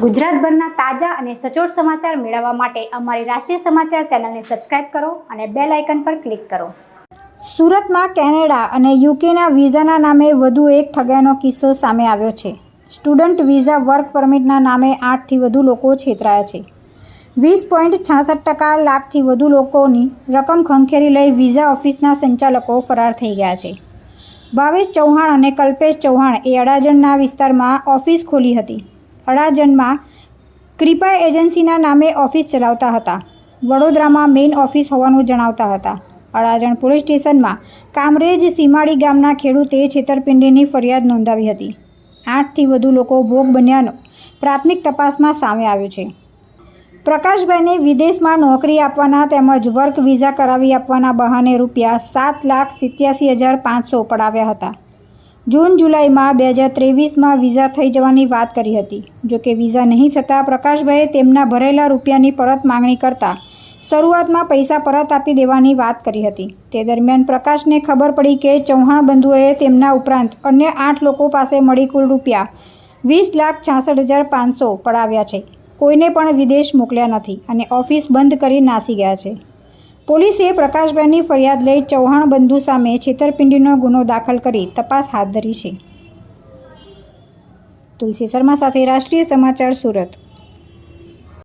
ગુજરાતભરના તાજા અને સચોટ સમાચાર મેળવવા માટે અમારી રાષ્ટ્રીય સમાચાર ચેનલને સબસ્ક્રાઇબ કરો અને બેલ આઇકન પર ક્લિક કરો। સુરતમાં કેનેડા અને યુકેના વિઝાના નામે વધુ એક ઠગાઈનો કિસ્સો સામે આવ્યો છે। સ્ટુડન્ટ વિઝા વર્ક પરમિટના નામે 8થી વધુ લોકો છેતરાયા છે। 20.66% લાખથી વધુ લોકોની રકમ ખંખેરી લઈ વિઝા ઓફિસના સંચાલકો ફરાર થઈ ગયા છે। ભાવેશ ચૌહાણ અને કલ્પેશ ચૌહાણ એ અડાજણના વિસ્તારમાં ઓફિસ ખોલી હતી। અડાજણમાં કૃપા એજન્સીના નામે ઓફિસ ચલાવતા હતા। વડોદરામાં મેઇન ઓફિસ હોવાનું જણાવતા હતા। અડાજણ પોલીસ સ્ટેશનમાં કામરેજ સીમાડી ગામના ખેડૂતે છેતરપિંડીની ફરિયાદ નોંધાવી હતી। 8થી વધુ લોકો ભોગ બન્યાનું પ્રાથમિક તપાસમાં સામે આવ્યું છે। પ્રકાશભાઈને વિદેશમાં નોકરી આપવાના તેમજ વર્ક વિઝા કરાવી આપવાના બહાને રૂપિયા 7,87,500 પડાવ્યા હતા। જૂન જુલાઈમાં 2023માં વિઝા થઈ જવાની વાત કરી હતી। જોકે વિઝા નહીં થતાં પ્રકાશભાઈએ તેમના ભરેલા રૂપિયાની પરત માંગણી કરતા શરૂઆતમાં પૈસા પરત આપી દેવાની વાત કરી હતી। તે દરમિયાન પ્રકાશને ખબર પડી કે ચૌહાણ બંધુઓએ તેમના ઉપરાંત અન્ય 8 લોકો પાસે મળી કુલ રૂપિયા 20,66,500 પડાવ્યા છે। કોઈને પણ વિદેશ મોકલ્યા નથી અને ઓફિસ બંધ કરી નાસી ગયા છે। પોલીસે પ્રકાશભાઈની ફરિયાદ લઈ ચૌહાણ બંધુ સામે છેતરપિંડીનો ગુનો દાખલ કરી તપાસ હાથ ધરી છે। તુલસી શર્મા સાથે રાષ્ટ્રીય સમાચાર સુરત।